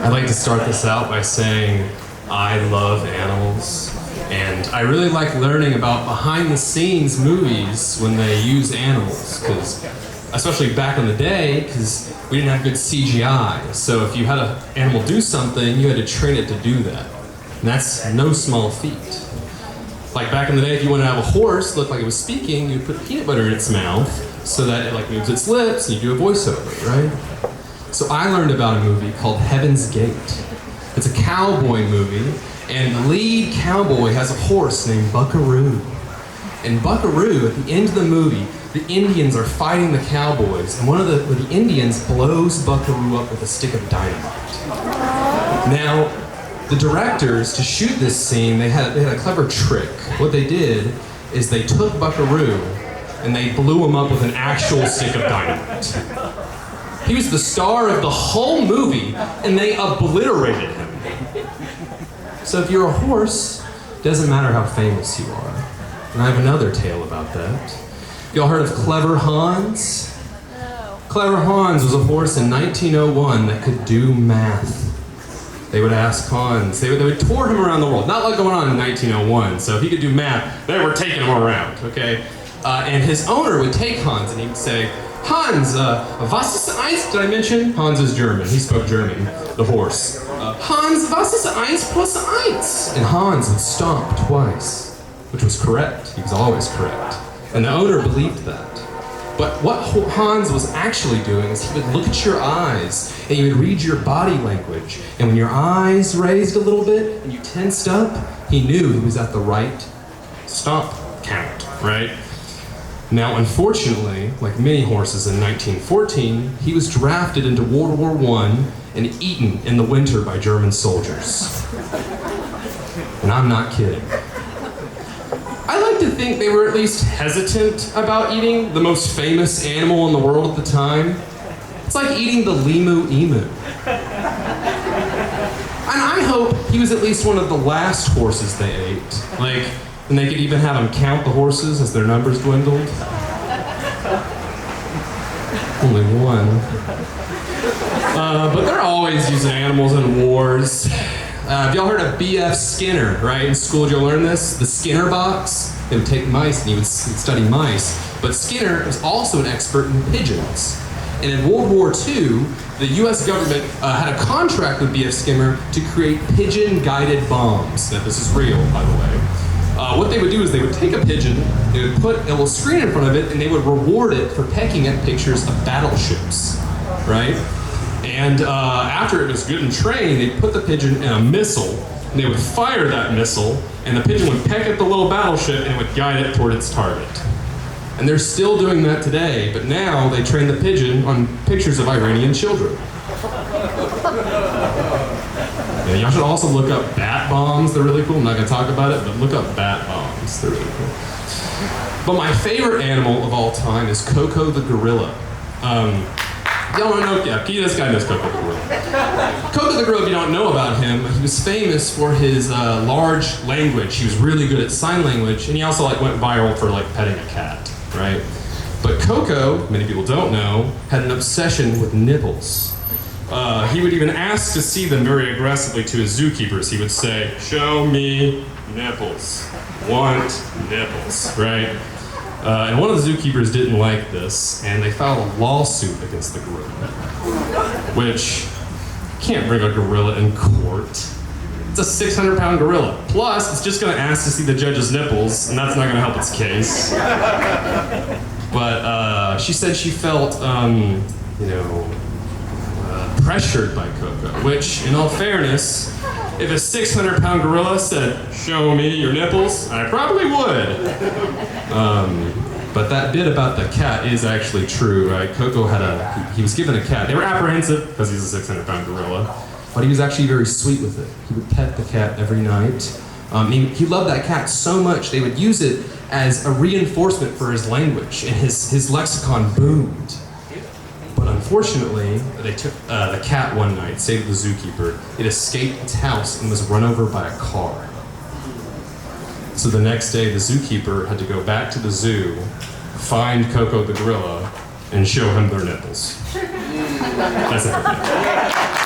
I'd like to start this out by saying I love animals, and I really like learning about behind-the-scenes movies when they use animals, because especially back in the day, because we didn't have good CGI, so if you had an animal do something, you had to train it to do that, and that's no small feat. Like back in the day, if you wanted to have a horse look like it was speaking, you'd put peanut butter in its mouth so that it like moves its lips, and you do a voiceover, right? So I learned about a movie called Heaven's Gate. It's a cowboy movie, and the lead cowboy has a horse named Buckaroo. And Buckaroo, at the end of the movie, the Indians are fighting the cowboys, and one of the Indians blows Buckaroo up with a stick of dynamite. Now, the directors, to shoot this scene, they had a clever trick. What they did is they took Buckaroo and they blew him up with an actual stick of dynamite. He was the star of the whole movie, and they obliterated him. So if you're a horse, it doesn't matter how famous you are. And I have another tale about that. Y'all heard of Clever Hans? No. Clever Hans was a horse in 1901 that could do math. They would ask Hans, they would tour him around the world, not like going on in 1901, so if he could do math, they were taking him around, okay? And his owner would take Hans and he'd say, Hans, was ist eins? Did I mention? Hans is German, he spoke German, the horse. Hans, was ist eins plus eins? And Hans would stomp twice, which was correct, he was always correct. And the owner believed that. But what Hans was actually doing is he would look at your eyes and he would read your body language. And when your eyes raised a little bit and you tensed up, he knew he was at the right stomp count, right? Now, unfortunately, like many horses in 1914, he was drafted into World War I and eaten in the winter by German soldiers. And I'm not kidding. I like to think they were at least hesitant about eating the most famous animal in the world at the time. It's like eating the lemur emu. And I hope he was at least one of the last horses they ate. Like, and they could even have them count the horses as their numbers dwindled. Only one. But they're always using animals in wars. Have y'all heard of B.F. Skinner, right? In school, did y'all learn this? The Skinner box? They would take mice and he would study mice. But Skinner was also an expert in pigeons. And in World War II, the US government had a contract with B.F. Skinner to create pigeon-guided bombs. Now, this is real, by the way. What they would do is they would take a pigeon, they would put a little screen in front of it, and they would reward it for pecking at pictures of battleships, right? And after it was good and trained, they'd put the pigeon in a missile, and they would fire that missile, and the pigeon would peck at the little battleship, and it would guide it toward its target. And they're still doing that today, but now they train the pigeon on pictures of Iranian children. Yeah, y'all should also look up bat bombs, they're really cool. I'm not gonna talk about it, but look up bat bombs, they're really cool. But my favorite animal of all time is Koko the gorilla. Y'all don't know, yeah, this guy knows Koko the gorilla. Koko the gorilla, if you don't know about him, he was famous for his large language. He was really good at sign language, and he also went viral for petting a cat, right? But Koko, many people don't know, had an obsession with nipples. He would even ask to see them very aggressively to his zookeepers. He would say, "Show me nipples. Want nipples," right? And one of the zookeepers didn't like this, and they filed a lawsuit against the gorilla. Which, you can't bring a gorilla in court. It's a 600-pound gorilla. Plus, it's just gonna ask to see the judge's nipples, and that's not gonna help its case. But she said she felt, pressured by Koko, which, in all fairness, if a 600-pound gorilla said, "Show me your nipples," I probably would. But that bit about the cat is actually true, right? Koko he was given a cat. They were apprehensive because he's a 600-pound gorilla, but he was actually very sweet with it. He would pet the cat every night. He loved that cat so much they would use it as a reinforcement for his language, and his lexicon boomed. But unfortunately, they took the cat one night, saved the zookeeper. It escaped its house and was run over by a car. So the next day, the zookeeper had to go back to the zoo, find Koko the gorilla, and show him their nipples. That's it.